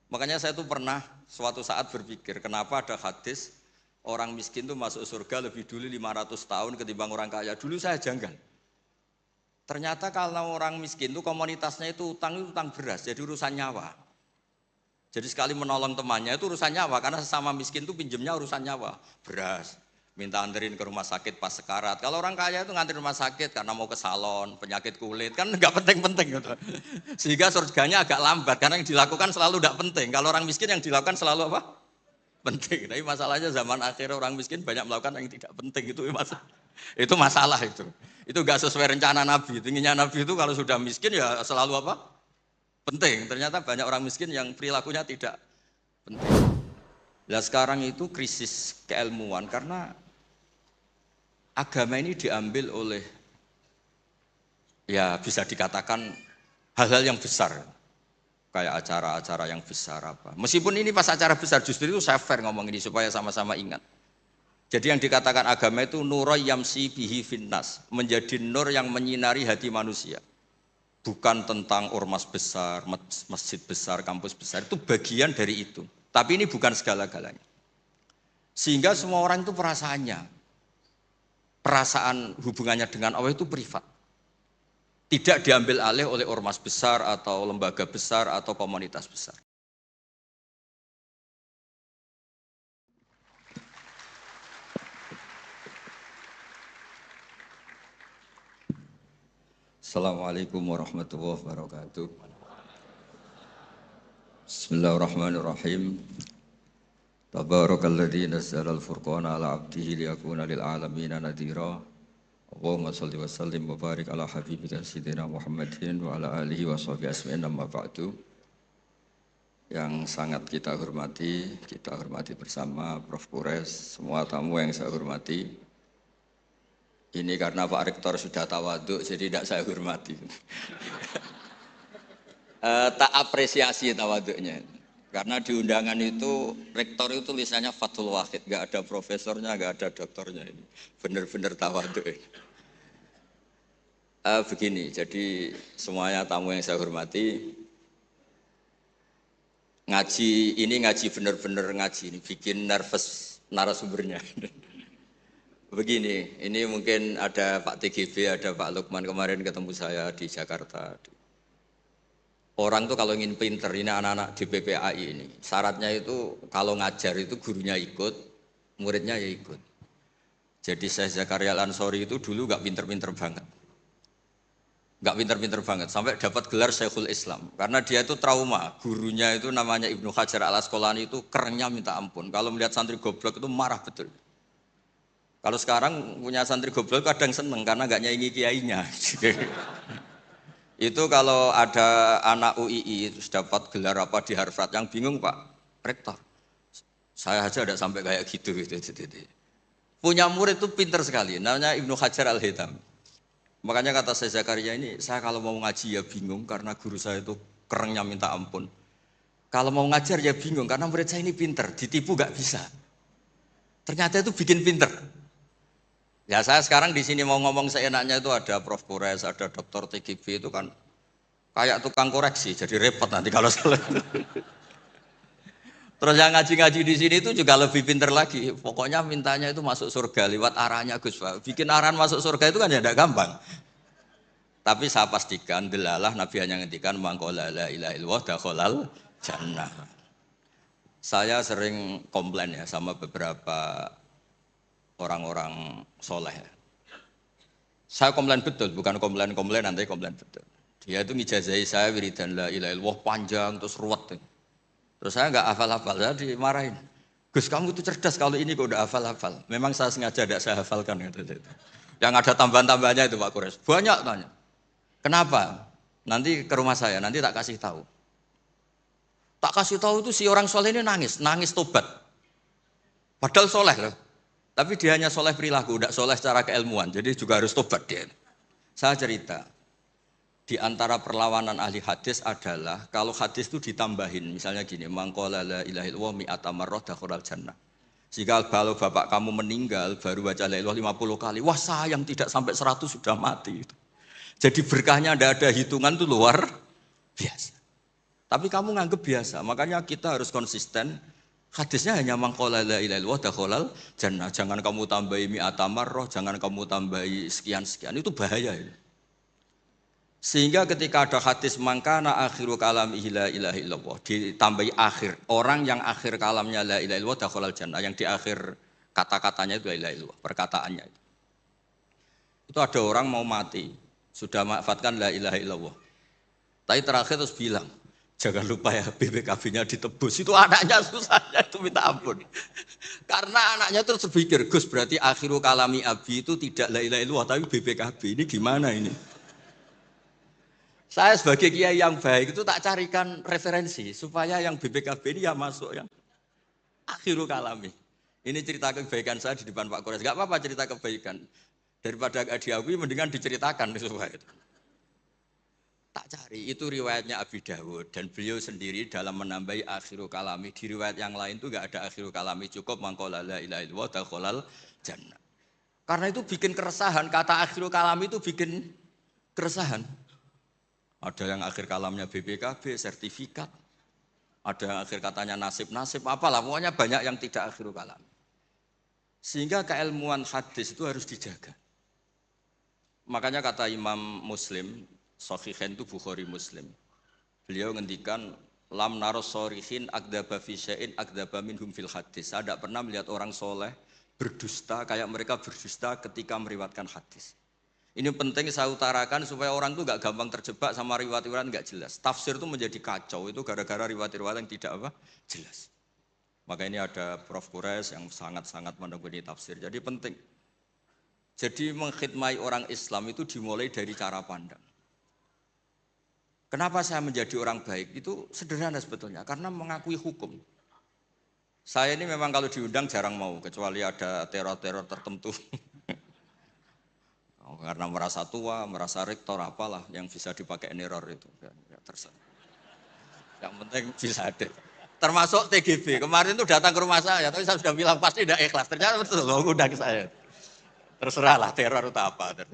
Makanya saya tuh pernah suatu saat berpikir, kenapa ada hadis orang miskin tuh masuk surga lebih dulu 500 tahun ketimbang orang kaya. Dulu saya janggal. Ternyata kalau orang miskin tuh komunitasnya itu utang beras, jadi urusan nyawa. Jadi sekali menolong temannya itu urusan nyawa, karena sesama miskin tuh pinjemnya urusan nyawa. Beras, minta anterin ke rumah sakit pas sekarat. Kalau orang kaya itu ngantri rumah sakit karena mau ke salon, penyakit kulit, kan nggak penting-penting gitu. Sehingga surganya agak lambat, karena yang dilakukan selalu tidak penting. Kalau orang miskin yang dilakukan selalu apa? Penting. Tapi masalahnya zaman akhir orang miskin banyak melakukan yang tidak penting, itu masalah. Itu masalah itu. Itu nggak sesuai rencana Nabi. Inginnya Nabi itu kalau sudah miskin ya selalu apa? Penting. Ternyata banyak orang miskin yang perilakunya tidak penting. Nah sekarang itu krisis keilmuan karena agama ini diambil oleh, ya bisa dikatakan hal-hal yang besar. Kayak acara-acara yang besar apa. Meskipun ini pas acara besar, justru itu saya fair ngomong ini supaya sama-sama ingat. Jadi yang dikatakan agama itu nuroy yamsi bihi finnas, menjadi nur yang menyinari hati manusia. Bukan tentang ormas besar, masjid besar, kampus besar, itu bagian dari itu. Tapi ini bukan segala-galanya. Sehingga semua orang itu perasaan hubungannya dengan Allah itu privat. Tidak diambil alih oleh ormas besar atau lembaga besar atau komunitas besar. Assalamualaikum warahmatullahi wabarakatuh. Bismillahirrahmanirrahim. Tabarakalladzi nazzala al-furqana ala 'abdihi liyakuna lil 'alamin nadhira. Allahumma shalli wa sallim wa barik ala habibika sayyidina Muhammadin wa ala alihi wa sahbihi ajma'in, amma ba'du. Yang sangat kita hormati bersama Prof. Kures, semua tamu yang saya hormati. Ini karena Pak Rektor sudah tawaduk, jadi tidak saya hormati. Tak apresiasi tawaduknya. Karena di undangan itu, Rektor itu tulisannya Fathul Wahid, nggak ada profesornya, nggak ada doktornya ini. Benar-benar tawaduk. Begini, jadi semuanya tamu yang saya hormati, ngaji benar-benar ngaji, ini bikin nervous narasumbernya. Begini, ini mungkin ada Pak TGB, ada Pak Lukman kemarin ketemu saya di Jakarta. Orang tuh kalau ingin pinter, ini anak-anak di PPAI ini, syaratnya itu kalau ngajar itu gurunya ikut, muridnya ya ikut. Jadi Syekh Zakaria Al-Ansori itu dulu gak pinter-pinter banget. Gak pinter-pinter banget, sampai dapat gelar Syekhul Islam. Karena dia itu trauma, gurunya itu namanya Ibnu Hajar Al-Asqalani itu kerennya minta ampun. Kalau melihat santri goblok itu marah betul. Kalau sekarang punya santri goblok kadang seneng karena gak nyaingi kiainya. Itu kalau ada anak UII terus dapat gelar apa di Harvard, yang bingung Pak Rektor. Saya aja ada sampai kayak gitu. Punya murid itu pinter sekali, namanya Ibnu Hajar Al-Haythami. Makanya kata saya Zakaria ini, saya kalau mau ngaji ya bingung karena guru saya itu kerennya minta ampun. Kalau mau ngajar ya bingung karena murid saya ini pinter, ditipu gak bisa. Ternyata itu bikin pinter. Ya saya sekarang di sini mau ngomong seenaknya itu ada Prof. Kures, ada Dr. TGB itu kan kayak tukang koreksi, jadi repot nanti kalau salah. Terus yang ngaji-ngaji di sini itu juga lebih pinter lagi. Pokoknya mintanya itu masuk surga lewat arahnya Gus Pak. Bikin arahan masuk surga itu kan ya tidak gampang. Tapi saya pastikan delalah Nabi hanya ngendikan mangqala la ilaha illallah dakhalal jannah. Saya sering komplain ya sama beberapa orang-orang soleh. Saya komplain betul, bukan komplain nanti komplain betul. Dia itu ngijazahi saya wiridan la ilaha illallah panjang terus ruwet. Terus saya nggak hafal-hafal, saya dimarahin. Gus kamu itu cerdas kalau ini kok udah hafal-hafal. Memang saya sengaja tidak saya hafalkan gitu. Yang ada tambahan-tambahannya itu Pak Kures. Banyak tanya. Kenapa? Nanti ke rumah saya, nanti tak kasih tahu. Tak kasih tahu itu si orang soleh ini nangis tobat. Padahal soleh loh. Tapi dia hanya soleh perilaku, tidak soleh secara keilmuan. Jadi juga harus tobat dia. Saya cerita, di antara perlawanan ahli hadis adalah kalau hadis itu ditambahin, misalnya gini, mangqala la ilaha illallah mi'ata marrah dakhalal jannah. Jika kalau bapak kamu meninggal baru baca la ilaha 50 kali, wah sayang tidak sampai 100 sudah mati. Jadi berkahnya tidak ada hitungan itu luar biasa. Tapi kamu nganggep biasa, makanya kita harus konsisten. Hadisnya hanya mangqala la ilaha illallah dakhalal jannah. Jangan kamu tambahi mi'ata marrah, jangan kamu tambahi sekian-sekian. Itu bahaya itu. Sehingga ketika ada hadis mangkana akhiru kalamihi la ilaha illallah, ditambahi akhir. Orang yang akhir kalamnya la ilaha illallah dakhalal jannah, yang di akhir kata-katanya itu la ilaha illallah, perkataannya itu. Itu ada orang mau mati, sudah mafatkan la ilaha illallah. Tapi terakhir terus bilang, jangan lupa ya BPKB-nya ditebus. Itu anaknya susahnya itu minta ampun. Karena anaknya terus berpikir, Gus berarti akhiru kalami abi itu tidak la ilaha illallah tapi BPKB. Ini gimana ini? Saya sebagai kiai yang baik itu tak carikan referensi supaya yang BPKB ini ya masuk yang akhiru kalami. Ini cerita kebaikan saya di depan Pak Kores. Gak apa-apa cerita kebaikan. Daripada gak diakui mendingan diceritakan supaya itu. Tak cari, itu riwayatnya Abi Dawud dan beliau sendiri dalam menambahi akhiru kalami. Di riwayat yang lain itu enggak ada akhiru kalami, cukup mangqala la ilaha illallah dakhalal jannah. Karena itu bikin keresahan, kata akhiru kalami itu bikin keresahan. Ada yang akhir kalamnya BPKB, sertifikat. Ada yang akhir katanya nasib-nasib, apalah pokoknya banyak yang tidak akhiru kalami. Sehingga keilmuan hadis itu harus dijaga. Makanya kata Imam Muslim, Sahihain itu Bukhari Muslim. Beliau ngendikan lam naros sorihin akdaba fi syai'in akdaba minhum fil hadis. Saya tidak pernah melihat orang soleh berdusta kayak mereka berdusta ketika meriwayatkan hadis. Ini penting saya utarakan supaya orang itu nggak gampang terjebak sama riwayat-riwayat nggak jelas. Tafsir itu menjadi kacau itu gara-gara riwayat-riwayat yang tidak apa jelas. Maka ini ada Prof. Kures yang sangat-sangat menekuni tafsir. Jadi penting. Jadi mengkhidmati orang Islam itu dimulai dari cara pandang. Kenapa saya menjadi orang baik? Itu sederhana sebetulnya, karena mengakui hukum. Saya ini memang kalau diundang jarang mau, kecuali ada teror-teror tertentu. Karena merasa tua, merasa rektor, apalah yang bisa dipakai neror itu. Ya, terserah. Yang penting bisa ada. Termasuk TGB, kemarin itu datang ke rumah saya, tapi saya sudah bilang pasti tidak ikhlas. Ternyata betul, loh, undang saya. Terserahlah teror itu apa.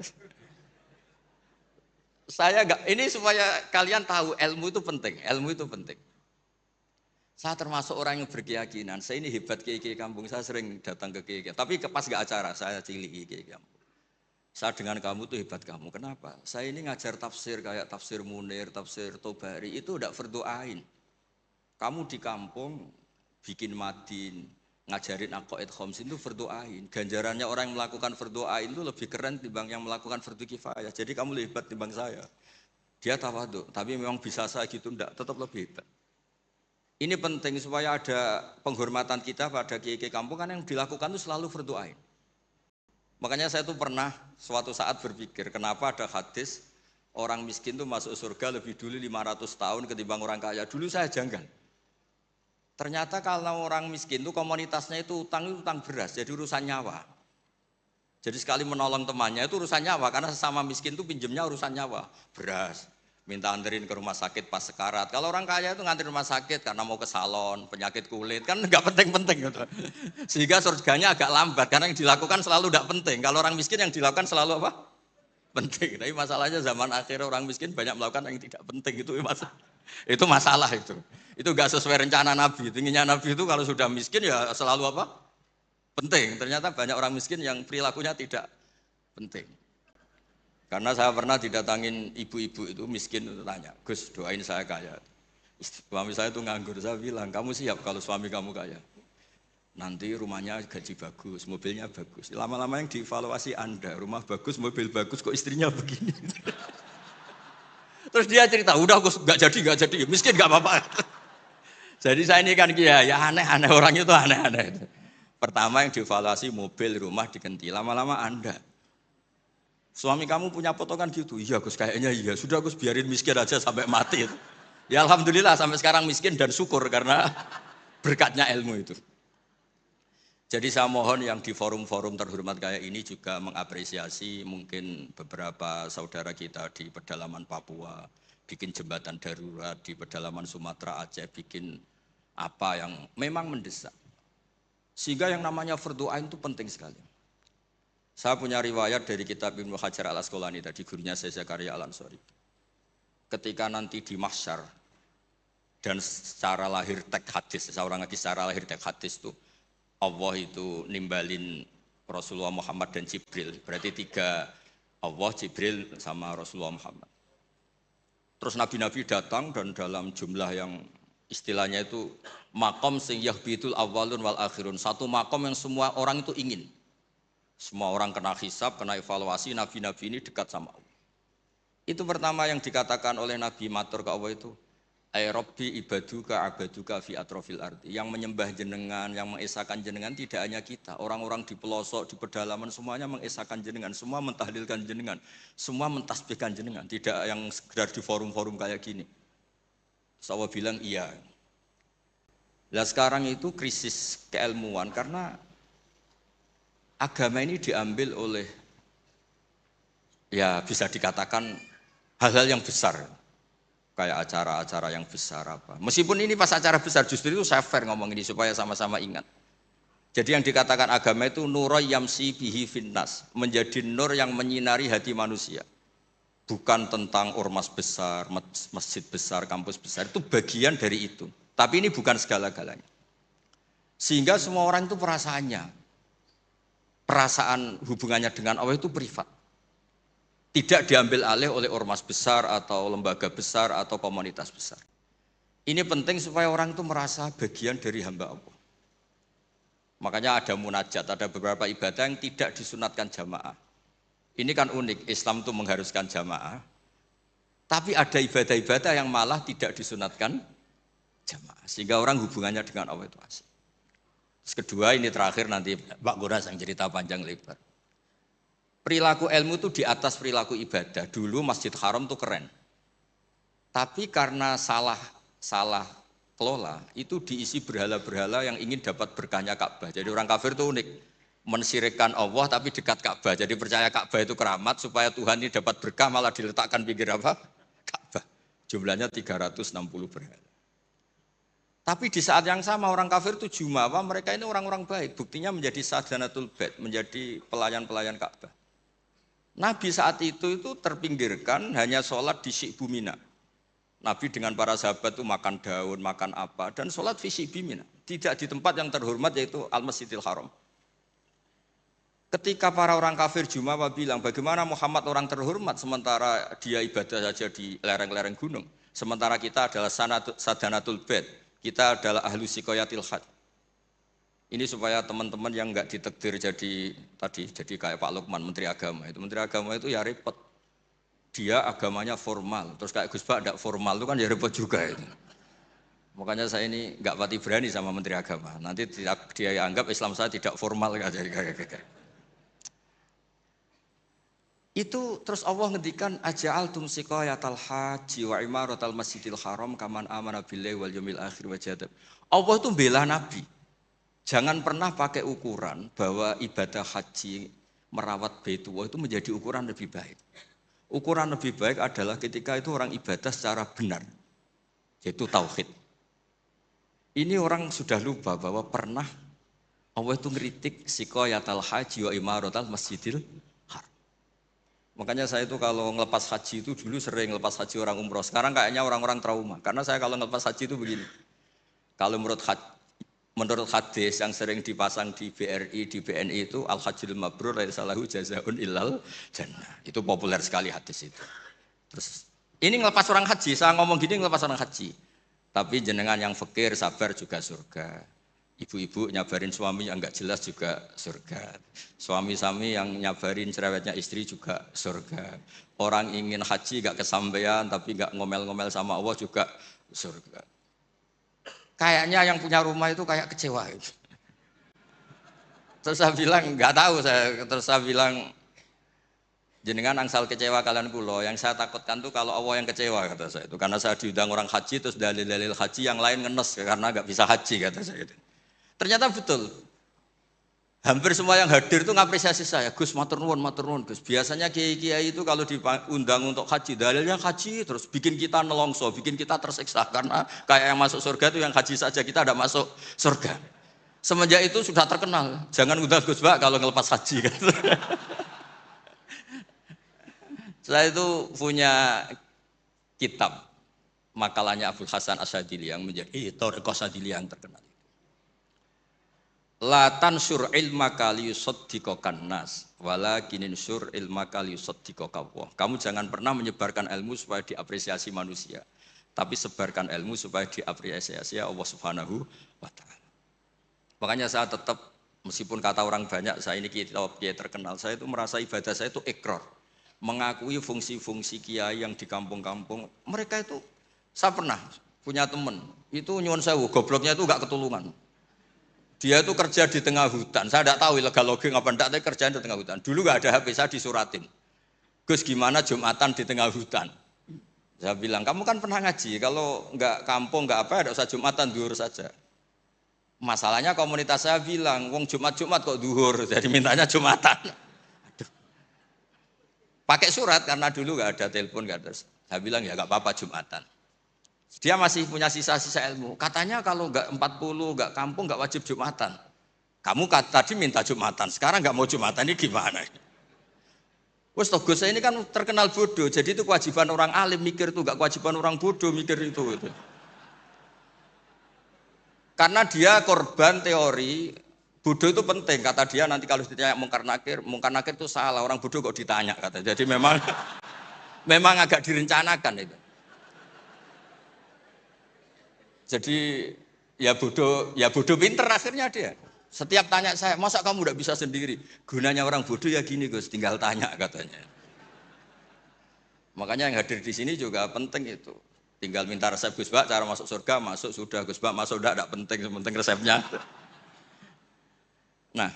Saya enggak, ini supaya kalian tahu ilmu itu penting, ilmu itu penting. Saya termasuk orang yang berkeyakinan, saya ini hebat kiai-kiai kampung, saya sering datang ke kiai-kiai. Tapi pas enggak acara, saya cilik kiai kampung. Saya dengan kamu tuh hebat kamu, kenapa? Saya ini ngajar tafsir kayak tafsir Munir, tafsir Tobari, itu udah fardu ain. Kamu di kampung bikin madin, ngajarin aqaid khamsin itu fardu ain. Ganjarannya orang yang melakukan fardu ain itu lebih keren timbang yang melakukan fardu kifayah. Jadi kamu lebih hebat timbang saya. Dia tawadhu, tapi memang bisa saya gitu enggak, tetap lebih hebat. Ini penting supaya ada penghormatan kita pada kiai-kiai kampung kan yang dilakukan itu selalu fardu ain. Makanya saya tuh pernah suatu saat berpikir, kenapa ada hadis orang miskin tuh masuk surga lebih dulu 500 tahun ketimbang orang kaya. Dulu saya janggal. Ternyata kalau orang miskin itu komunitasnya itu utang beras, jadi urusan nyawa. Jadi sekali menolong temannya itu urusan nyawa, karena sesama miskin itu pinjemnya urusan nyawa. Beras, minta anterin ke rumah sakit pas sekarat. Kalau orang kaya itu nganterin rumah sakit karena mau ke salon, penyakit kulit, kan nggak penting-penting gitu. Sehingga surganya agak lambat, karena yang dilakukan selalu nggak penting. Kalau orang miskin yang dilakukan selalu apa? Penting. Tapi masalahnya zaman akhir orang miskin banyak melakukan yang tidak penting, itu masalah itu. Itu gak sesuai rencana Nabi. Inginnya Nabi itu kalau sudah miskin ya selalu apa? Penting. Ternyata banyak orang miskin yang perilakunya tidak penting. Karena saya pernah didatangin ibu-ibu itu miskin itu tanya, Gus doain saya kaya. Suami saya itu nganggur, saya bilang kamu siap kalau suami kamu kaya. Nanti rumahnya gaji bagus, mobilnya bagus. Lama-lama yang dievaluasi Anda, rumah bagus, mobil bagus, kok istrinya begini. Terus dia cerita, udah Gus gak jadi, miskin gak apa-apa. Jadi saya ini kan ya aneh-aneh, orang itu aneh-aneh. Pertama yang dievaluasi mobil, rumah diganti, lama-lama Anda. Suami kamu punya potongan gitu, iya Gus kayaknya iya, sudah Gus biarin miskin aja sampai mati. Ya alhamdulillah sampai sekarang miskin dan syukur karena berkatnya ilmu itu. Jadi saya mohon yang di forum-forum terhormat kayak ini juga mengapresiasi mungkin beberapa saudara kita di pedalaman Papua, bikin jembatan darurat di pedalaman Sumatera Aceh, bikin apa yang memang mendesak. Sehingga yang namanya fardu ain itu penting sekali. Saya punya riwayat dari kitab Ibnu Hajar Al-Asqalani tadi, gurunya saya Zakaria Al-Ansori. Ketika nanti di mahsyar, Dan secara lahir teks hadis, seorang lagi secara lahir teks hadis itu Allah itu nimbalin Rasulullah Muhammad dan Jibril. Berarti 3, Allah, Jibril sama Rasulullah Muhammad. Terus nabi-nabi datang dan dalam jumlah yang istilahnya itu makom sing yahbitul awalun wal akhirun. Satu makom yang semua orang itu ingin. Semua orang kena hisab, kena evaluasi, nabi-nabi ini dekat sama Allah. Itu pertama yang dikatakan oleh Nabi matur ke Allah itu, ay rabbi ibaduka abaduka fi atrofil ardi. Yang menyembah jenengan, yang mengesahkan jenengan tidak hanya kita. Orang-orang di pelosok, di pedalaman semuanya mengesahkan jenengan. Semua mentahlilkan jenengan. Semua mentasbihkan jenengan. Tidak yang sekedar di forum-forum kayak gini. Terus Allah bilang iya. Nah sekarang itu krisis keilmuan karena agama ini diambil oleh, ya bisa dikatakan hal-hal yang besar. Kayak acara-acara yang besar apa. Meskipun ini pas acara besar, justru itu saya fair ngomong ini supaya sama-sama ingat. Jadi yang dikatakan agama itu nuroy yamsi bihi finnas, menjadi nur yang menyinari hati manusia. Bukan tentang ormas besar, masjid besar, kampus besar, itu bagian dari itu. Tapi ini bukan segala-galanya. Sehingga semua orang itu perasaan hubungannya dengan Allah itu privat. Tidak diambil alih oleh ormas besar atau lembaga besar atau komunitas besar. Ini penting supaya orang itu merasa bagian dari hamba Allah. Makanya ada munajat, ada beberapa ibadah yang tidak disunatkan jamaah. Ini kan unik, Islam itu mengharuskan jamaah. Tapi ada ibadah-ibadah yang malah tidak disunatkan jamaah. Sehingga orang hubungannya dengan Allah itu asik. Terus kedua, ini terakhir nanti Pak Goras yang cerita panjang lebar. Perilaku ilmu itu di atas perilaku ibadah. Dulu Masjid Haram itu keren. Tapi karena salah kelola, itu diisi berhala-berhala yang ingin dapat berkahnya Ka'bah. Jadi orang kafir itu unik. Mensyirikkan Allah tapi dekat Ka'bah. Jadi percaya Ka'bah itu keramat supaya Tuhan ini dapat berkah malah diletakkan pinggir apa? Ka'bah. Jumlahnya 360 berhala. Tapi di saat yang sama orang kafir itu jumawa, mereka ini orang-orang baik. Buktinya menjadi sadanatul bait, menjadi pelayan-pelayan Ka'bah. Nabi saat itu terpinggirkan hanya sholat di Syi'bu Mina. Nabi dengan para sahabat itu makan daun, makan apa, dan sholat di Syi'bu Mina. Tidak di tempat yang terhormat yaitu Al-Masjidil Haram. Ketika para orang kafir Jumawa bilang, bagaimana Muhammad orang terhormat sementara dia ibadah saja di lereng-lereng gunung. Sementara kita adalah sadanatul bait, kita adalah ahlu sikoyatil had. Ini supaya teman-teman yang enggak ditakdir jadi kayak Pak Lukman, Menteri Agama. Itu Menteri Agama itu ya repot. Dia agamanya formal, terus kayak Gus Bak enggak formal itu kan ya repot juga itu. Makanya saya ini enggak pati berani sama Menteri Agama. Nanti dia anggap Islam saya tidak formal kayak. Itu terus Allah ngendikan aja'altum siqayatal haji wa imaratal masjidil haram kaman amana billahi wal yaumil akhir wa jadab. Allah itu bela Nabi. Jangan pernah pakai ukuran bahwa ibadah haji merawat Baitullah itu menjadi ukuran lebih baik. Ukuran lebih baik adalah ketika itu orang ibadah secara benar, yaitu tauhid. Ini orang sudah lupa bahwa pernah Allah itu ngeritik siqayatal haji wa imaratal masjidil haram. Makanya saya itu kalau ngelepas haji itu dulu sering ngelepas haji orang umroh. Sekarang kayaknya orang-orang trauma. Karena saya kalau ngelepas haji itu begini. Kalau menurut hadis yang sering dipasang di BRI, di BNI itu al-hajjul mabrur laisa lahu jazaa'un illal jannah. Itu populer sekali hadis itu. Terus ini ngelepas orang haji, saya ngomong gini ngelepas orang haji. Tapi jenengan yang fakir sabar juga surga. Ibu-ibu nyabarin suami yang enggak jelas juga surga. Suami-suami yang nyabarin cerewetnya istri juga surga. Orang ingin haji enggak kesampaian tapi enggak ngomel-ngomel sama Allah juga surga. Kayaknya yang punya rumah itu kayak kecewa gitu. Terus saya bilang enggak tahu terus saya bilang jenengan angsal kecewa kalian kulo, yang saya takutkan tuh kalau Allah yang kecewa kata saya itu karena saya diundang orang haji terus dalil-dalil haji yang lain ngenes karena enggak bisa haji kata saya gitu. Ternyata betul. Hampir semua yang hadir itu ngapresiasi saya. Gus matur nuwun Gus. Biasanya kiai-kiai itu kalau diundang untuk haji, dalilnya haji terus bikin kita nelongso, bikin kita tersiksa karena kayak yang masuk surga itu yang haji saja kita ada masuk surga. Semenjak itu sudah terkenal. Jangan undang Gus Bak kalau ngelepas haji kan. Saya itu punya kitab makalahnya Abdul Hasan Asyadili yang menjadi Thariqah Asyadili yang terkenal. La tansur ilmaka liyusaddiqakan nas walakin insur ilmaka liyusaddiqaka Allah. Kamu jangan pernah menyebarkan ilmu supaya diapresiasi manusia, tapi sebarkan ilmu supaya diapresiasi Allah Subhanahu wa taala. Makanya saya tetap, meskipun kata orang banyak saya ini kiai terkenal, saya itu merasa ibadah saya itu ikrar, mengakui fungsi-fungsi kiai yang di kampung-kampung. Mereka itu, saya pernah punya teman itu nyuwun sewu, gobloknya itu enggak ketulungan. Dia itu kerja di tengah hutan, saya tidak tahu ilegal logging apa enggak, tapi kerjaan di tengah hutan. Dulu enggak ada HP, saya disuratin. Gus, gimana Jumatan di tengah hutan? Saya bilang, kamu kan pernah ngaji, kalau enggak kampung enggak apa, enggak usah Jumatan, duhur saja. Masalahnya komunitas saya bilang, wong Jumat kok duhur, jadi mintanya Jumatan. Aduh. Pakai surat karena dulu nggak ada telepon, nggak ada. Saya bilang ya nggak apa-apa Jumatan. Dia masih punya sisa-sisa ilmu. Katanya kalau nggak 40, nggak kampung, nggak wajib Jumatan. Kamu tadi minta Jumatan, sekarang nggak mau Jumatan, ini gimana? Wes Gus saya ini kan terkenal bodoh, jadi itu kewajiban orang alim mikir itu, nggak kewajiban orang bodoh mikir itu. Karena dia korban teori bodoh itu penting, kata dia. Nanti kalau ditanya mungkar nakir itu salah, orang bodoh kok ditanya, kata. Jadi memang agak direncanakan itu. Jadi ya bodoh pinter akhirnya dia. Setiap tanya saya, masa kamu udah bisa sendiri? Gunanya orang bodoh ya gini Gus, tinggal tanya, katanya. Makanya yang hadir di sini juga penting itu. Tinggal minta resep Gus Bak, cara masuk surga, masuk sudah. Gus Bak masuk tidak penting, penting resepnya. Nah,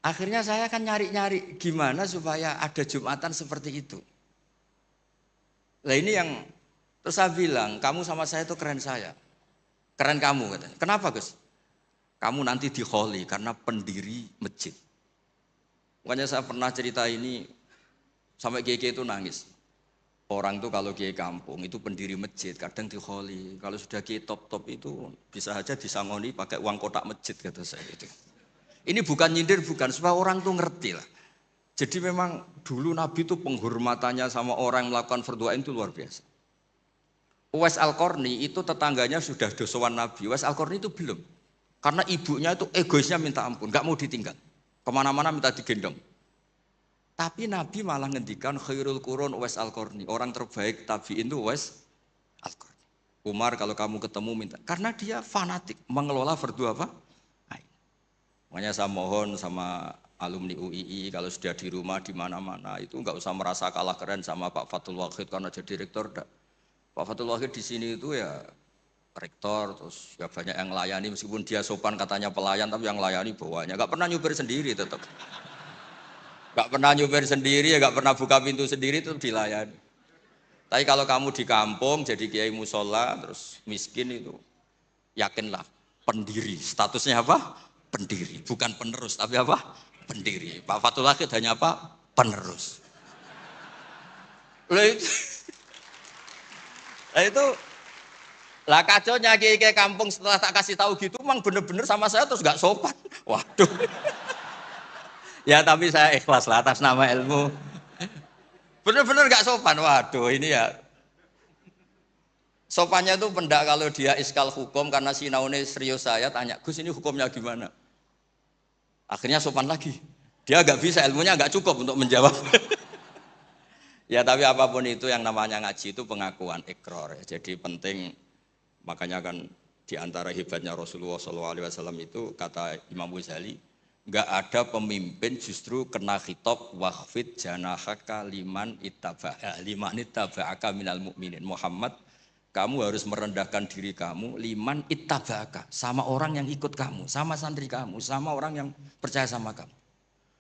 akhirnya saya kan nyari-nyari gimana supaya ada Jumatan seperti itu. Nah ini yang, terus saya bilang, kamu sama saya itu keren saya. Keren kamu, katanya. Kenapa Gus? Kamu nanti dikholi karena pendiri masjid. Makanya saya pernah cerita ini, sampai kiai itu nangis. Orang tuh kalau kiai kampung itu pendiri masjid, kadang dikholi. Kalau sudah kiai top-top itu bisa saja disangoni pakai uang kotak masjid, kata saya itu. Ini bukan nyindir, bukan, supaya orang tuh ngerti lah. Jadi memang dulu Nabi itu penghormatannya sama orang yang melakukan fardhu ain itu luar biasa. Uwais Al-Qarni itu tetangganya sudah dosowan Nabi. Uwais Al-Qarni itu belum. Karena ibunya itu egoisnya minta ampun, nggak mau ditinggal. Kemana-mana minta digendong. Tapi Nabi malah ngendikan khairul qurun Uwais Al-Qarni. Orang terbaik tabi'in itu Uwais Al-Qarni. Umar kalau kamu ketemu minta. Karena dia fanatik mengelola fardhu apa? Ain. Makanya saya mohon sama alumni UII kalau sudah di rumah di mana-mana itu enggak usah merasa kalah keren sama Pak Fathul Wahid karena jadi rektor. Enggak. Pak Fathul Wahid di sini itu ya rektor, terus ya banyak yang layani meskipun dia sopan katanya pelayan, tapi yang layani bawahnya. Enggak pernah nyupir sendiri tetap. Gak pernah nyupir sendiri, ya gak pernah buka pintu sendiri, itu dilayani. Tapi kalau kamu di kampung, jadi kiai musola, terus miskin itu, yakinlah, pendiri. Statusnya apa? Pendiri, bukan penerus, tapi apa? Pendiri. Pak Fathul Wahid hanya apa? Penerus. Lah kacaunya kiai kampung setelah tak kasih tahu gitu, memang bener-bener sama saya terus gak sopan. Waduh. Ya tapi saya ikhlas lah atas nama ilmu. Bener-bener gak sopan. Waduh ini ya. Sopannya itu pendak kalau dia iskal hukum karena sinaune serius saya tanya, Gus ini hukumnya gimana? Akhirnya sopan lagi. Dia gak bisa, ilmunya gak cukup untuk menjawab. Ya tapi apapun itu yang namanya ngaji itu pengakuan ikrar. Jadi penting, makanya kan diantara hebatnya Rasulullah SAW itu kata Imam Ghazali, enggak ada pemimpin justru kena khitab wakhfid janahaka liman ittaba'aka minal mu'minin. Muhammad, kamu harus merendahkan diri kamu liman ittaba'aka, sama orang yang ikut kamu, sama santri kamu, sama orang yang percaya sama kamu.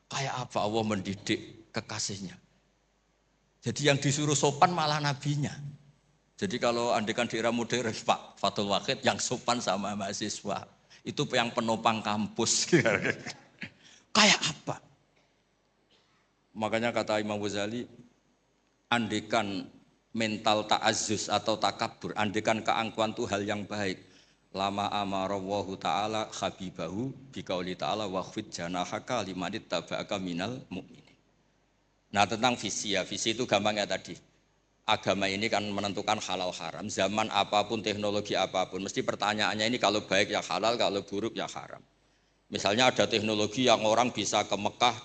Kayak apa Allah mendidik kekasihnya. Jadi yang disuruh sopan malah nabinya. Jadi kalau andekan di era modern Pak Fathul Wahid yang sopan sama mahasiswa, itu yang penopang kampus. Kayak apa? Makanya kata Imam Ghazali, andekan mental ta'azzus atau takabur, andekan keangkuhan itu hal yang baik. Lama amarallahu ta'ala habibahu biqauli ta'ala wakhfid janahaka limanit taba'aka minal mu'minin. Nah tentang visi ya, visi itu gampangnya tadi. agama ini kan menentukan halal haram. Zaman apapun, teknologi apapun, mesti pertanyaannya ini kalau baik ya halal, kalau buruk ya haram. Misalnya ada teknologi yang orang bisa ke Mekah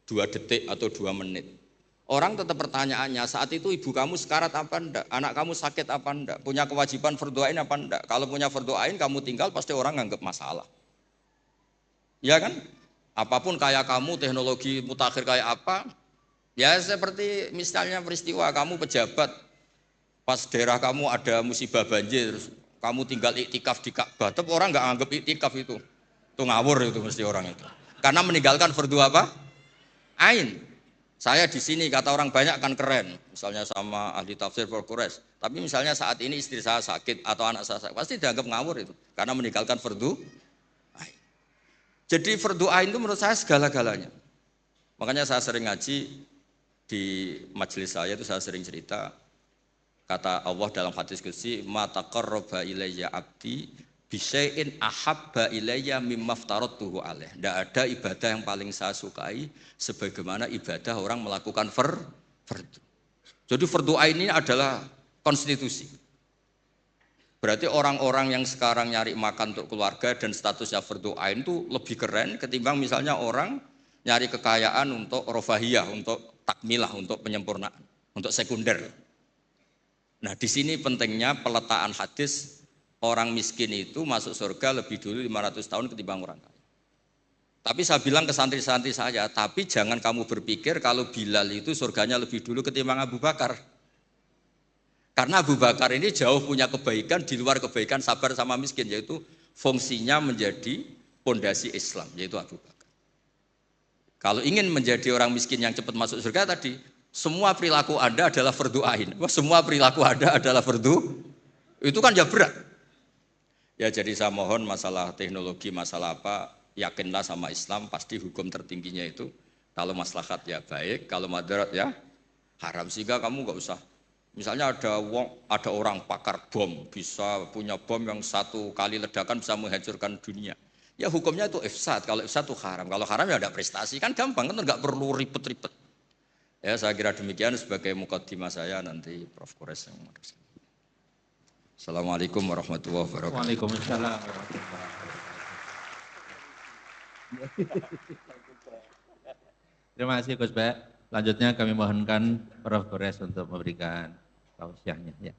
2 detik atau 2 menit. Orang tetap pertanyaannya, saat itu ibu kamu sekarat apa enggak? Anak kamu sakit apa enggak? Punya kewajiban fardu ain apa enggak? Kalau punya fardu ain kamu tinggal pasti orang nganggap masalah. Ya kan? Apapun kayak kamu, teknologi mutakhir kayak apa, ya seperti misalnya peristiwa kamu pejabat, pas daerah kamu ada musibah banjir, kamu tinggal iktikaf di Ka'bah, tetap orang nggak anggap iktikaf itu ngawur itu mesti orang itu. Karena meninggalkan fardu apa? Ain. Saya di sini kata orang banyak kan keren, misalnya sama ahli tafsir Quraisy. Tapi misalnya saat ini istri saya sakit atau anak saya sakit, pasti dianggap ngawur itu, karena meninggalkan fardu. Jadi fardu ain itu menurut saya segala-galanya. Makanya saya sering ngaji di majelis saya itu saya sering cerita kata Allah dalam hadis qudsi ma taqarraba ilayya abdi bisyai'in ahabba ilayya mimma aftaratuhu alaih. Tidak ada ibadah yang paling saya sukai sebagaimana ibadah orang melakukan fardu. Jadi fardu ain ini adalah konstitusi. Berarti orang-orang yang sekarang nyari makan untuk keluarga dan statusnya fardu ain itu lebih keren ketimbang misalnya orang nyari kekayaan untuk rofahiyah, untuk takmilah, untuk penyempurnaan, untuk sekunder. Nah, di sini pentingnya peletaan hadis orang miskin itu masuk surga lebih dulu 500 tahun ketimbang orang kaya. Tapi saya bilang ke santri-santri saya, tapi jangan kamu berpikir kalau Bilal itu surganya lebih dulu ketimbang Abu Bakar. Karena Abu Bakar ini jauh punya kebaikan di luar kebaikan sabar sama miskin, yaitu fungsinya menjadi pondasi Islam, yaitu Abu Bakar. Kalau ingin menjadi orang miskin yang cepat masuk surga tadi, semua perilaku Anda adalah fardu ain. Wah, semua perilaku Anda adalah fardu. Itu kan ya berat. Ya jadi saya mohon masalah teknologi, masalah apa, yakinlah sama Islam, pasti hukum tertingginya itu kalau maslahat ya baik, kalau madarat ya haram. Sehingga kamu nggak usah. Misalnya ada orang pakar bom, bisa punya bom yang 1 kali ledakan bisa menghancurkan dunia. Ya hukumnya itu ifsad, kalau ifsad itu haram. Kalau haram ya ada prestasi, kan gampang, kan nggak perlu ribet-ribet. Ya saya kira demikian sebagai mukaddimah saya, nanti Prof. Quraisy yang meneruskan. Assalamualaikum warahmatullahi wabarakatuh. Waalaikumsalam warahmatullahi wabarakatuh. Terima kasih Gus Ba. Selanjutnya kami mohonkan Prof. Quraisy untuk memberikan tausiahnya. Ya.